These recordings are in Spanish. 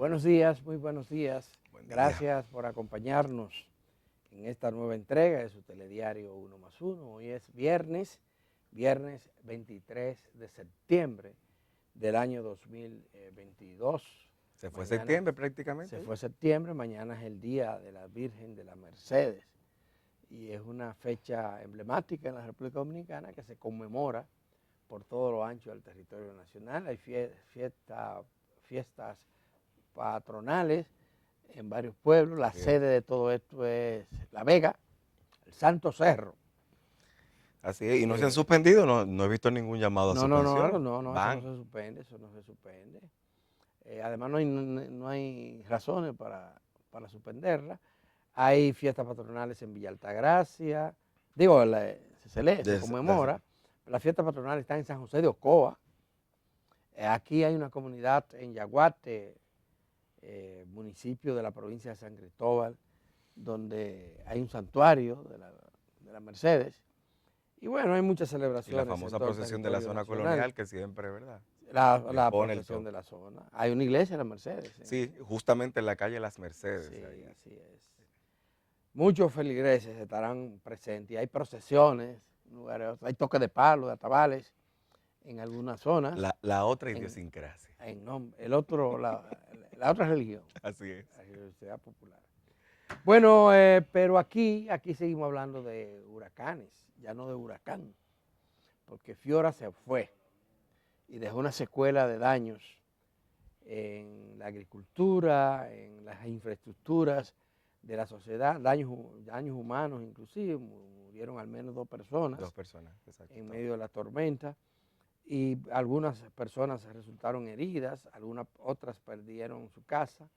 Buenos días, muy buenos días. Buen día. Gracias por acompañarnos en esta nueva entrega de su telediario 1+1. Hoy es viernes 23 de septiembre del año 2022. Se fue Mañana septiembre prácticamente. Se fue septiembre, mañana es el Día de la Virgen de la Mercedes y es una fecha emblemática en la República Dominicana que se conmemora por todo lo ancho del territorio nacional. Hay fiestas patronales en varios pueblos. La sede de todo esto es La Vega, el Santo Cerro. Así es, y no se han suspendido, no he visto ningún llamado a suspensión. No, eso no se suspende. Además no hay razones para suspenderla. Hay fiestas patronales en Villa Altagracia, se conmemora. Las fiestas patronales están en San José de Ocoa. Aquí hay una comunidad en Yaguate, municipio de la provincia de San Cristóbal, donde hay un santuario de la Mercedes. Y bueno, hay muchas celebraciones. Y la famosa procesión de la zona colonial que siempre, ¿verdad? La procesión de la zona. Hay una iglesia en la Mercedes. Sí, justamente en la calle Las Mercedes. Sí, ahí. así es. Muchos feligreses estarán presentes y hay procesiones, hay toques de palo, de atabales en algunas zonas. La otra idiosincrasia. La otra religión. Así es. La religiosidad popular. Bueno, pero aquí seguimos hablando de huracanes, ya no de huracán, porque Fiora se fue y dejó una secuela de daños en la agricultura, en las infraestructuras de la sociedad, daños humanos inclusive, murieron al menos 2 personas. 2 personas, exacto. En medio de la tormenta, y algunas personas resultaron heridas, algunas otras perdieron su casa.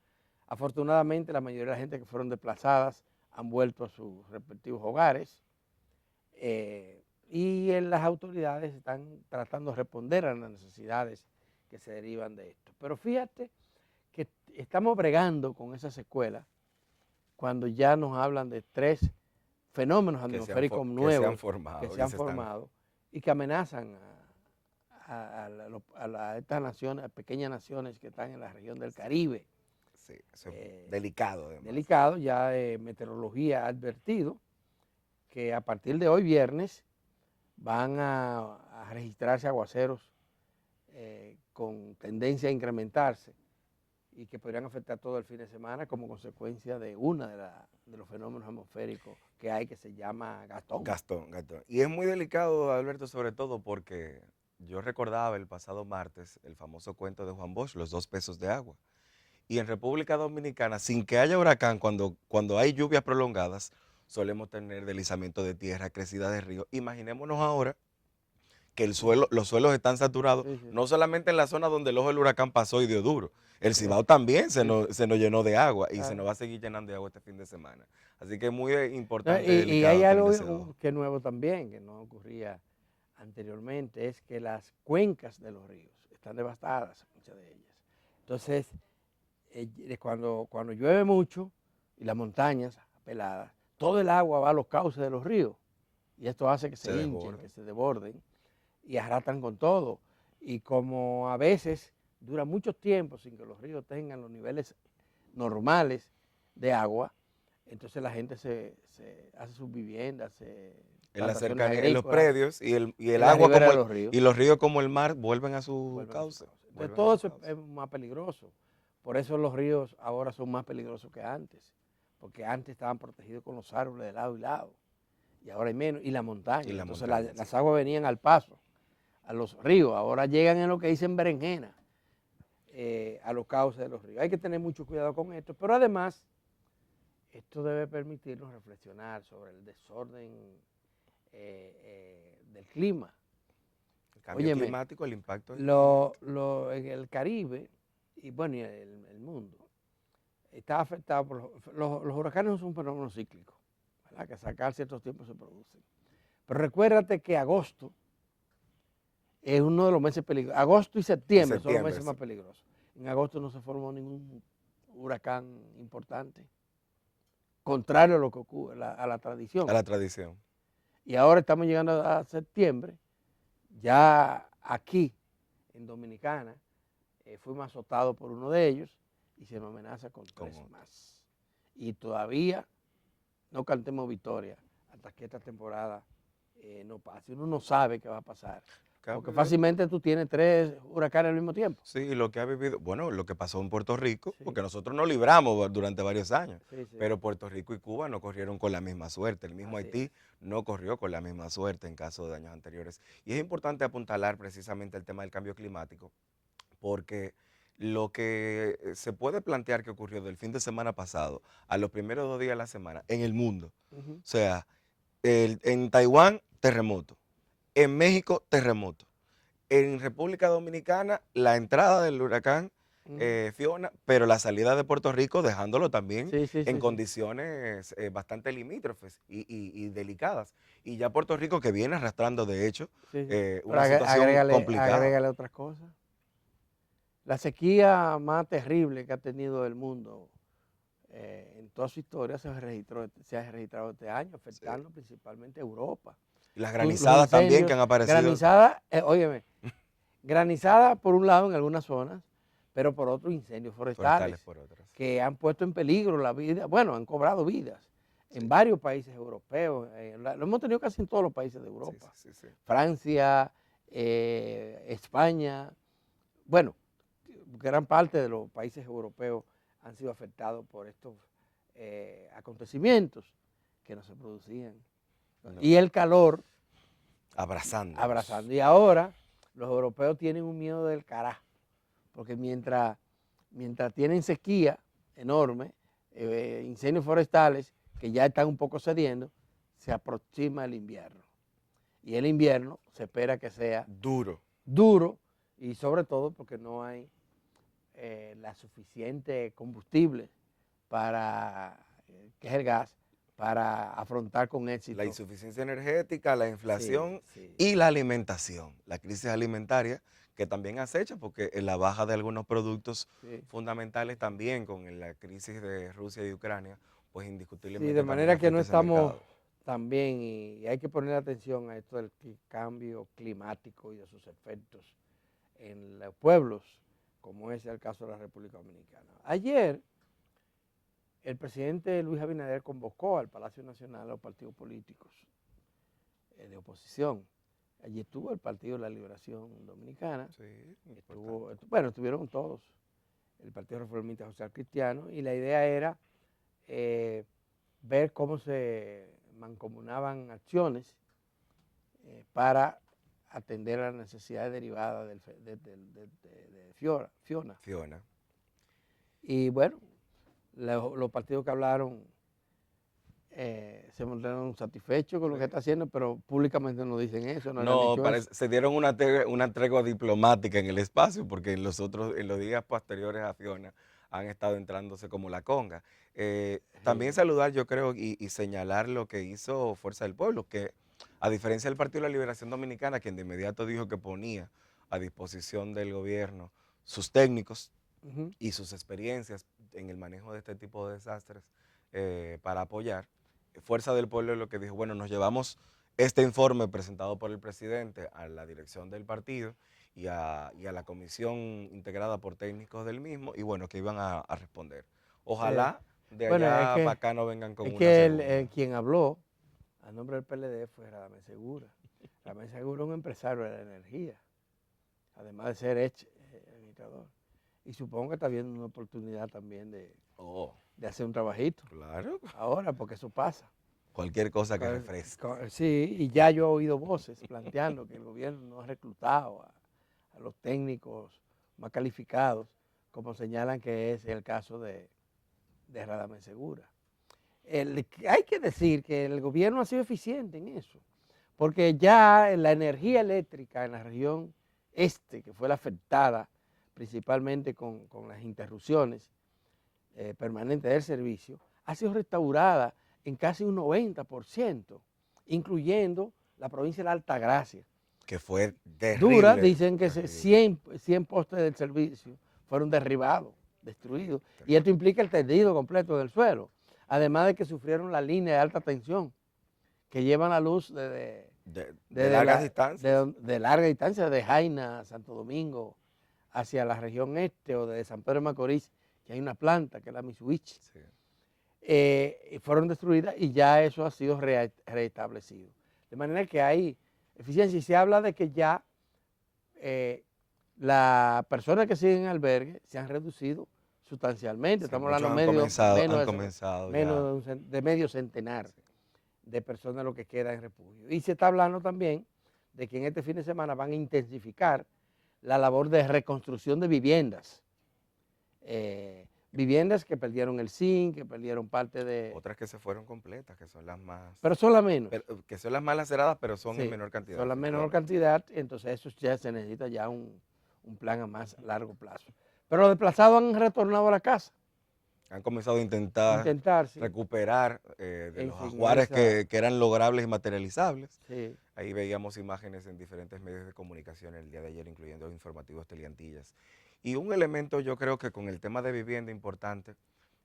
Afortunadamente la mayoría de la gente que fueron desplazadas han vuelto a sus respectivos hogares y las autoridades están tratando de responder a las necesidades que se derivan de esto. Pero fíjate que estamos bregando con esa secuela cuando ya nos hablan de 3 fenómenos atmosféricos nuevos que se han formado y que amenazan a estas naciones, a pequeñas naciones que están en la región del Caribe. Sí, eso es delicado. Además. Delicado, ya Meteorología ha advertido que a partir de hoy viernes van a registrarse aguaceros con tendencia a incrementarse y que podrían afectar todo el fin de semana como consecuencia de uno de los fenómenos atmosféricos que hay, que se llama Gastón. Gastón. Y es muy delicado, Alberto, sobre todo porque yo recordaba el pasado martes el famoso cuento de Juan Bosch, Los 2 pesos de agua. Y en República Dominicana, sin que haya huracán, cuando hay lluvias prolongadas, solemos tener deslizamiento de tierra, crecida de río. Imaginémonos ahora que los suelos están saturados, no solamente en la zona donde el ojo del huracán pasó y dio duro. El Cibao también se nos llenó de agua y se nos va a seguir llenando de agua este fin de semana. Así que es muy importante. Y hay algo que es nuevo también, que no ocurría anteriormente, es que las cuencas de los ríos están devastadas, muchas de ellas. Entonces, cuando llueve mucho y las montañas peladas, todo el agua va a los cauces de los ríos y esto hace que se hinchen, que se desborden y arrastran con todo. Y como a veces dura mucho tiempo sin que los ríos tengan los niveles normales de agua, entonces la gente se hace sus viviendas, en la cercanía, en los predios y el agua como y los ríos como el mar vuelven a su cauce. Entonces todo eso es más peligroso. Por eso los ríos ahora son más peligrosos que antes, porque antes estaban protegidos con los árboles de lado y lado, y ahora hay menos, y la montaña. Entonces las aguas venían al paso, a los ríos, ahora llegan en lo que dicen berenjena, a los cauces de los ríos. Hay que tener mucho cuidado con esto, pero además esto debe permitirnos reflexionar sobre el desorden del clima. El cambio climático, el impacto. En el Caribe y bueno, y el mundo está afectado por los huracanes. No son un fenómeno cíclico, ¿verdad? Que a ciertos tiempos se producen. Pero recuérdate que agosto es uno de los meses peligrosos. Agosto y septiembre son los meses más peligrosos. En agosto no se formó ningún huracán importante, contrario a lo que ocurre, a la tradición. A la tradición. Y ahora estamos llegando a septiembre, ya aquí en Dominicana fuimos azotados por uno de ellos, y se nos amenaza con 3 otro. más. Y todavía no cantemos victoria hasta que esta temporada no pase. Uno no sabe qué va a pasar. Porque fácilmente tú tienes 3 huracanes al mismo tiempo. Sí, lo que ha vivido, bueno, lo que pasó en Puerto Rico, Sí. porque nosotros nos libramos durante varios años, Sí, sí. pero Puerto Rico y Cuba no corrieron con la misma suerte. El mismo Así Haití es. no corrió con la misma suerte en caso de años anteriores. Y es importante apuntalar precisamente el tema del cambio climático, porque lo que se puede plantear que ocurrió del fin de semana pasado a los primeros 2 días de la semana en el mundo, Ujú. o sea, en Taiwán, terremoto, en México, terremoto. En República Dominicana, la entrada del huracán Fiona, pero la salida de Puerto Rico dejándolo también Sí, sí, en sí, sí. condiciones bastante limítrofes y delicadas. Y ya Puerto Rico que viene arrastrando, de hecho, Sí, sí. Pero una situación complicada. agrégale otras cosas. La sequía más terrible que ha tenido el mundo en toda su historia se ha registrado este año, Sí. afectando principalmente a Europa. Y las Los granizadas también que incendios, han aparecido. óyeme, granizada por un lado en algunas zonas, pero por otro incendios Forestales forestales por otras. que han puesto en peligro la vida, bueno, han cobrado vidas en Sí. varios países europeos, lo hemos tenido casi en todos los países de Europa, Sí. Francia, España, bueno, gran parte de los países europeos han sido afectados por estos acontecimientos que no se producían. No. Y el calor Abrazándonos. Y ahora los europeos tienen un miedo del carajo, porque mientras tienen sequía enorme, incendios forestales que ya están un poco cediendo, se aproxima el invierno. Y el invierno se espera que sea duro y sobre todo porque no hay la suficiente combustible para, que es el gas, para afrontar con éxito. La insuficiencia energética, la inflación Sí. y la alimentación, la crisis alimentaria que también acecha porque la baja de algunos productos fundamentales también con la crisis de Rusia y Ucrania, pues indiscutiblemente de también manera que no afecta ese estamos mercado. tan bien y hay que poner atención a esto del cambio climático y de sus efectos en los pueblos, como es el caso de la República Dominicana. Ayer, el presidente Luis Abinader convocó al Palacio Nacional a los partidos políticos de oposición. Allí estuvo el Partido de la Liberación Dominicana, estuvieron todos, el Partido Reformista Social Cristiano, y la idea era ver cómo se mancomunaban acciones para atender a las necesidades derivadas de Fiona. Y bueno, los partidos que hablaron se mostraron satisfechos con lo que está haciendo, pero públicamente no dicen eso, no le han dicho eso. Se dieron una tregua diplomática en el espacio porque en los días posteriores a Fiona han estado entrándose como la conga. También saludar, yo creo, y señalar lo que hizo Fuerza del Pueblo, que a diferencia del Partido de la Liberación Dominicana, quien de inmediato dijo que ponía a disposición del gobierno sus técnicos y sus experiencias en el manejo de este tipo de desastres para apoyar, Fuerza del Pueblo es lo que dijo, bueno, nos llevamos este informe presentado por el presidente a la dirección del partido y a la comisión integrada por técnicos del mismo, y bueno, que iban a responder. Ojalá de allá para acá no vengan con una segunda. Quien habló a nombre del PLD fue Radamés Segura. Radamés Segura es un empresario de la energía, además de ser administrador. Y supongo que está viendo una oportunidad también de hacer un trabajito. Claro. Ahora, porque eso pasa. Cualquier cosa que refresque. Sí, y ya yo he oído voces planteando que el gobierno no ha reclutado a los técnicos más calificados, como señalan que es el caso de Radamés Segura. Hay que decir que el gobierno ha sido eficiente en eso, porque ya la energía eléctrica en la región este, que fue la afectada principalmente con las interrupciones permanentes del servicio, ha sido restaurada en casi un 90%, incluyendo la provincia de la Altagracia. Que fue terrible. Dura, dicen que 100 postes del servicio fueron derribados, destruidos, y esto implica el tendido completo del suelo, además de que sufrieron la línea de alta tensión que llevan la luz de largas distancias. De larga distancia, de Jaina, Santo Domingo, hacia la región este o de San Pedro de Macorís, que hay una planta, que es la Mitsubishi, Sí. fueron destruidas y ya eso ha sido reestablecido. De manera que hay eficiencia y se habla de que ya las personas que siguen en albergue se han reducido sustancialmente. Sí, Estamos muchos hablando han comenzado ya. menos de medio centenar Sí. de personas lo que queda en refugio. Y se está hablando también de que en este fin de semana van a intensificar la labor de reconstrucción de viviendas. Viviendas que perdieron el zinc, que perdieron parte de... Otras que se fueron completas, que son las más, Pero son las menos. que son las más laceradas, pero son en Sí, menor cantidad, son la menor efectivamente. cantidad, entonces eso ya se necesita ya un plan a más largo plazo. Pero los desplazados han retornado a la casa, Han comenzado a intentar intentar, sí, recuperar de los enseñar ajuares esa, que eran logrables y materializables. sí, Ahí veíamos imágenes en diferentes medios de comunicación el día de ayer, incluyendo informativos Teleantillas. Y un elemento yo creo que con el tema de vivienda importante,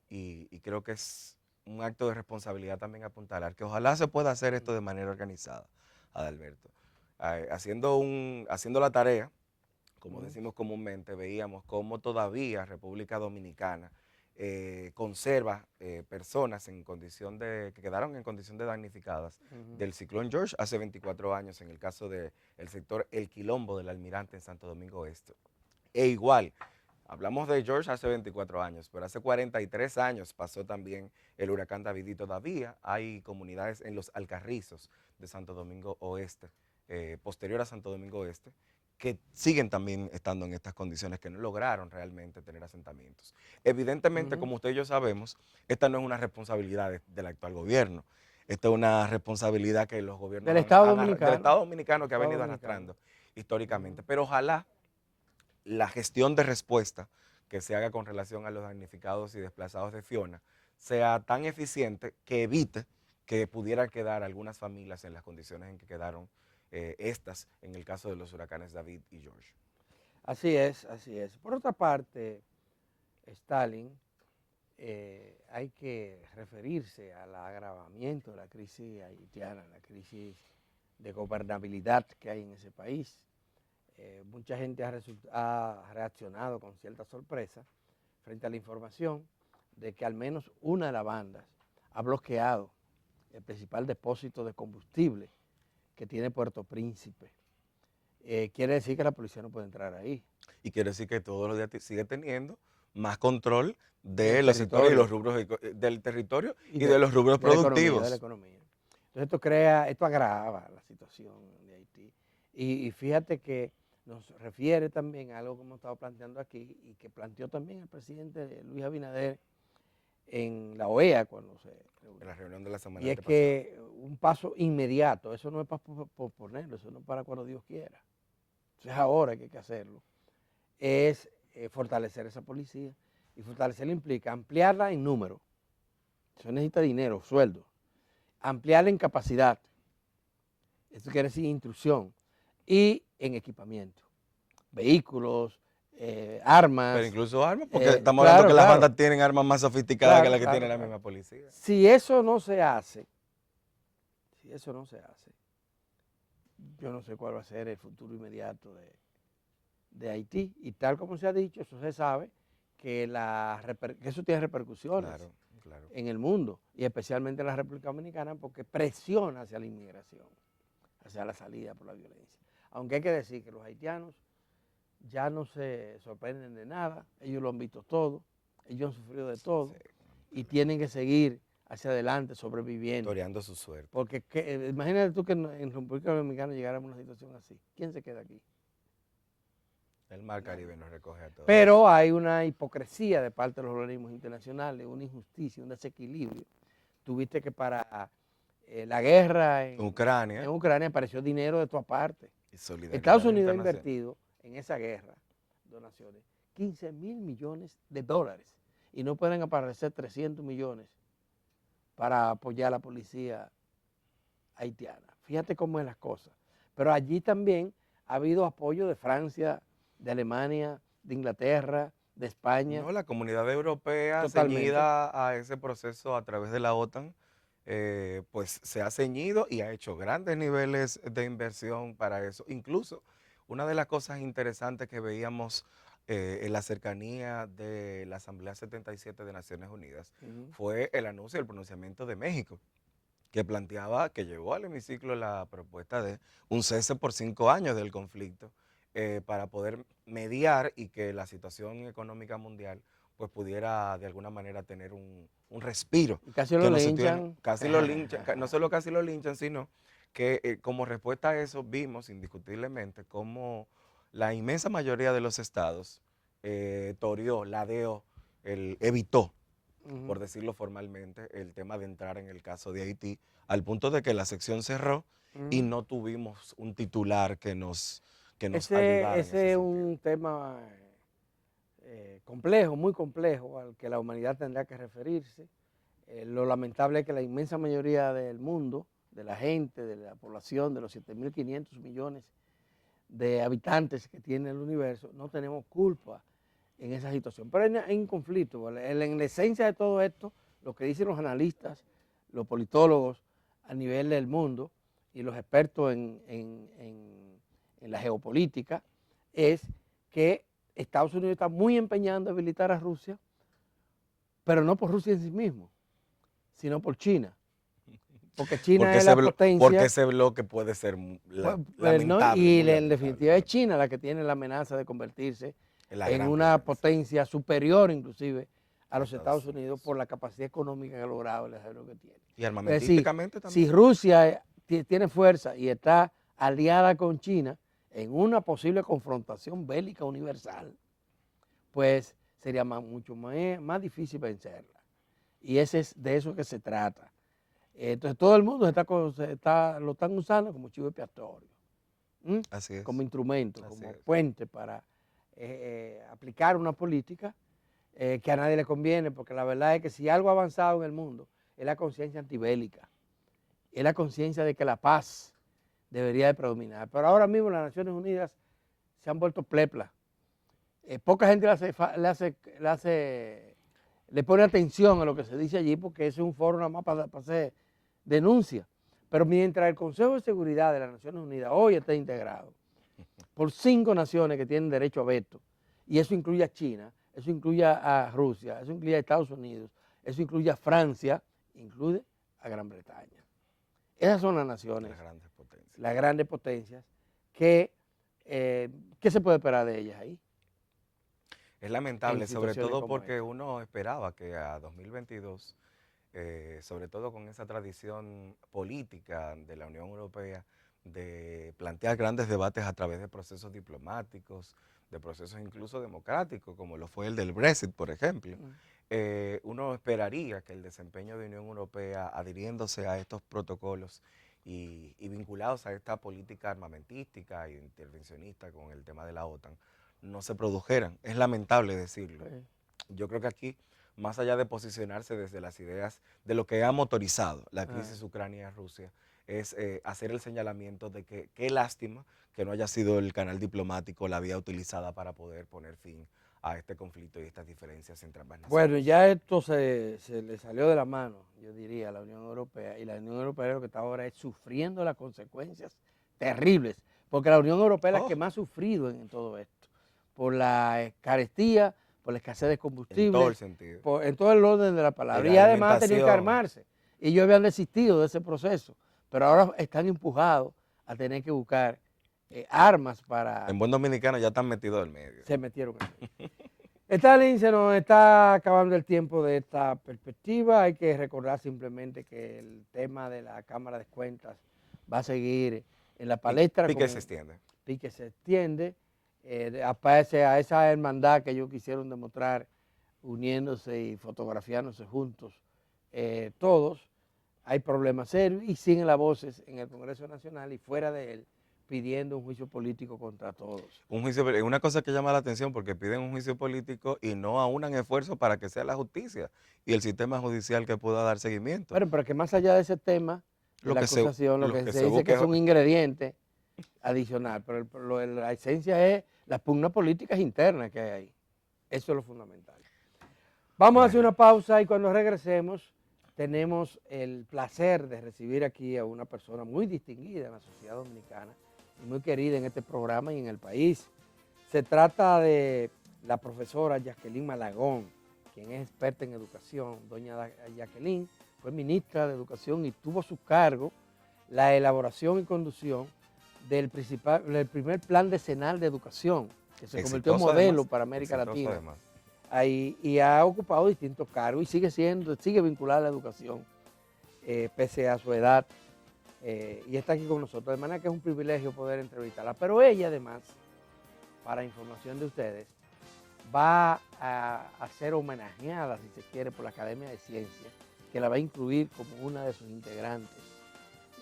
y creo que es un acto de responsabilidad también apuntalar, que ojalá se pueda hacer esto de manera organizada, Adalberto. Haciendo la tarea, como decimos comúnmente, veíamos cómo todavía República Dominicana conserva personas en condición que quedaron en condición de damnificadas del ciclón George hace 24 años, en el caso del sector El Quilombo del Almirante en Santo Domingo Este. E igual, hablamos de George hace 24 años, pero hace 43 años pasó también el huracán David y todavía hay comunidades en los Alcarrizos de Santo Domingo Oeste, posterior a Santo Domingo Este, que siguen también estando en estas condiciones, que no lograron realmente tener asentamientos. Evidentemente, como usted y yo sabemos, esta no es una responsabilidad del actual gobierno, esta es una responsabilidad que los gobiernos del Estado del Dominicano, Estado Dominicano que ha venido arrastrando históricamente, pero ojalá la gestión de respuesta que se haga con relación a los damnificados y desplazados de Fiona sea tan eficiente que evite que pudieran quedar algunas familias en las condiciones en que quedaron estas en el caso de los huracanes David y George. así es, así es. Por otra parte, Stalin, hay que referirse al agravamiento de la crisis haitiana, la crisis de gobernabilidad que hay en ese país. Mucha gente ha reaccionado con cierta sorpresa frente a la información de que al menos una de las bandas ha bloqueado el principal depósito de combustible que tiene Puerto Príncipe. Quiere decir que la policía no puede entrar ahí. Y quiere decir que todos los días sigue teniendo más control Del de los sectores y los territorio rubros del territorio y y de los rubros de la economía, de la productivos. economía. Entonces esto agrava la situación de Haití. Y fíjate que nos refiere también a algo que hemos estado planteando aquí y que planteó también el presidente Luis Abinader en la OEA cuando se reunió. En la reunión de la semana Y es pasada. que un paso inmediato, eso no es para posponerlo, eso no es para cuando Dios quiera. Eso es ahora que hay que hacerlo. Es fortalecer esa policía. Y fortalecerla implica ampliarla en número. Eso necesita dinero, sueldo. Ampliarla en capacidad. Esto quiere decir instrucción. Y en equipamiento. Vehículos, armas. Pero incluso armas, porque estamos Claro, hablando que las claro. bandas tienen armas más sofisticadas que las que tiene la Claro. misma policía. Si eso no se hace, yo no sé cuál va a ser el futuro inmediato de Haití. Y tal como se ha dicho, eso se sabe, que eso tiene repercusiones Claro, claro. en el mundo y especialmente en la República Dominicana porque presiona hacia la inmigración, hacia la salida por la violencia. Aunque hay que decir que los haitianos ya no se sorprenden de nada, ellos lo han visto todo, ellos han sufrido de todo y tienen que seguir hacia adelante sobreviviendo. Toreando su suerte. Porque imagínate tú que en República Dominicana llegáramos a una situación así. ¿Quién se queda aquí? El Mar Caribe nos recoge a todos. Pero hay una hipocresía de parte de los organismos internacionales, una injusticia, un desequilibrio. Tuviste que para la guerra en Ucrania apareció dinero de todas partes. Estados Unidos ha invertido en esa guerra, donaciones, 15.000 millones de dólares y no pueden aparecer 300 millones para apoyar a la policía haitiana. Fíjate cómo es las cosas. Pero allí también ha habido apoyo de Francia, de Alemania, de Inglaterra, de España. No, la comunidad europea Totalmente. ceñida a ese proceso a través de la OTAN, pues se ha ceñido y ha hecho grandes niveles de inversión para eso. Incluso una de las cosas interesantes que veíamos en la cercanía de la Asamblea 77 de Naciones Unidas, Ujú. fue el anuncio del pronunciamiento de México, que planteaba, que llevó al hemiciclo la propuesta de un cese por 5 años del conflicto, para poder mediar y que la situación económica mundial pues pudiera de alguna manera tener un respiro, Y casi lo que no se linchan. casi lo linchan, no solo casi lo linchan, sino que como respuesta a eso vimos indiscutiblemente cómo la inmensa mayoría de los estados toreó, ladeó, evitó, Ujú, por decirlo formalmente, el tema de entrar en el caso de Haití, al punto de que la sección cerró y ujú. no tuvimos un titular que nos ayudara en ese Ese es sentido. un tema complejo, muy complejo, al que la humanidad tendrá que referirse. Lo lamentable es que la inmensa mayoría del mundo, de la gente, de la población, de los 7.500 millones de habitantes que tiene el universo, no tenemos culpa en esa situación. Pero hay un conflicto, ¿vale? En la esencia de todo esto, lo que dicen los analistas, los politólogos a nivel del mundo y los expertos en la geopolítica, es que Estados Unidos está muy empeñado en debilitar a Rusia, pero no por Rusia en sí mismo, sino por China. Porque China es la Porque potencia. ese bloque puede ser Pues, ¿no? lamentable, muy En lamentable definitiva es también, China la que tiene la amenaza de convertirse en la en gran una potencia potencia superior inclusive a a los Estados Estados Unidos por Unidos. la capacidad económica que ha logrado el desarrollo que tiene. Y Es decir, armamentísticamente si también. Rusia tiene fuerza y está aliada con China en una posible confrontación bélica universal, pues sería mucho más difícil vencerla. Y de eso que se trata. Entonces todo el mundo lo están usando como chivo expiatorio. ¿Mm? Así Como es, instrumento, así como es. puente para aplicar una política que a nadie le conviene, porque la verdad es que si algo ha avanzado en el mundo es la conciencia antibélica, es la conciencia de que la paz debería de predominar. Pero ahora mismo las Naciones Unidas se han vuelto pleplas. Poca gente le pone atención a lo que se dice allí porque ese es un foro nada más para hacer denuncia. Pero mientras el Consejo de Seguridad de las Naciones Unidas hoy está integrado por 5 naciones que tienen derecho a veto, y eso incluye a China, eso incluye a Rusia, eso incluye a Estados Unidos, eso incluye a Francia, incluye a Gran Bretaña. Esas son las naciones, Las grandes potencias. las grandes potencias, que, ¿qué se puede esperar de ellas ahí Es en lamentable, sobre situaciones todo como porque esta? uno esperaba que a 2022, sobre todo con esa tradición política de la Unión Europea, de plantear grandes debates a través de procesos diplomáticos, de procesos incluso democráticos, como lo fue el del Brexit, por ejemplo, uno esperaría que el desempeño de Unión Europea adhiriéndose a estos protocolos y vinculados a esta política armamentística e intervencionista con el tema de la OTAN, no se produjeran. Es lamentable decirlo. Sí. Yo creo que aquí, más allá de posicionarse desde las ideas de lo que ha motorizado la Ah. crisis Ucrania-Rusia, es hacer el señalamiento de que qué lástima que no haya sido el canal diplomático la vía utilizada para poder poner fin a este conflicto y estas diferencias entre ambas Bueno, naciones. ya esto se le salió de la mano, yo diría, a la Unión Europea, y la Unión Europea lo que está ahora es sufriendo las consecuencias terribles, porque la Unión Europea es la que Oh, más ha sufrido en todo esto, por la carestía, por la escasez de en todo combustible, el sentido. en todo el orden de la En palabra, la y además ha tenido que alimentación, armarse, y ellos habían desistido de ese proceso, pero ahora están empujados a tener que buscar armas para. en buen dominicano ya están metidos al medio. Se metieron ahí. Stalin, se nos está acabando el tiempo de esta perspectiva. Hay que recordar simplemente que el tema de la Cámara de Cuentas va a seguir en la palestra Pique se como extiende. pique se extiende. Aparece a esa hermandad que ellos quisieron demostrar uniéndose y fotografiándose juntos todos. Hay problemas serios y siguen las voces en el Congreso Nacional y fuera de él pidiendo un juicio político contra todos. Un juicio, una cosa que llama la atención porque piden un juicio político y no aunan esfuerzos para que sea la justicia y el sistema judicial que pueda dar seguimiento. Bueno, pero que más allá de ese tema de Lo la que se, acusación, lo lo que que se se dice que busque es un ingrediente adicional, pero la esencia es las pugnas políticas internas que hay ahí. Eso es lo fundamental. Vamos a hacer bueno, una pausa y cuando regresemos tenemos el placer de recibir aquí a una persona muy distinguida en la sociedad dominicana y muy querida en este programa y en el país. Se trata de la profesora Jacqueline Malagón, quien es experta en educación. Doña Jacqueline fue ministra de Educación y tuvo a su cargo la elaboración y conducción del primer plan decenal de educación, que se convirtió en modelo para América Latina. Ahí, y ha ocupado distintos cargos y sigue vinculada a la educación, pese a su edad, y está aquí con nosotros, de manera que es un privilegio poder entrevistarla. Pero ella además, para información de ustedes, va a ser homenajeada, si se quiere, por la Academia de Ciencias, que la va a incluir como una de sus integrantes,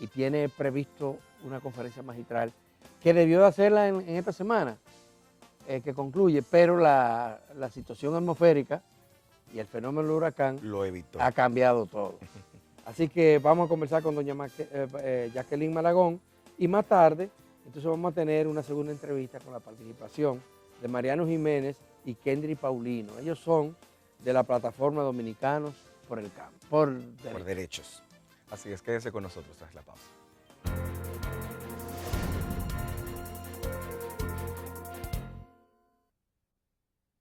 y tiene previsto una conferencia magistral que debió de hacerla en esta semana, que concluye, pero la situación atmosférica y el fenómeno del huracán lo evitó. Ha cambiado todo. Así que vamos a conversar con doña Jacqueline Malagón, y más tarde entonces vamos a tener una segunda entrevista con la participación de Mariano Jiménez y Kendry Paulino. Ellos son de la plataforma Dominicanos por el Campo, por Derechos. Así es, quédese con nosotros tras la pausa.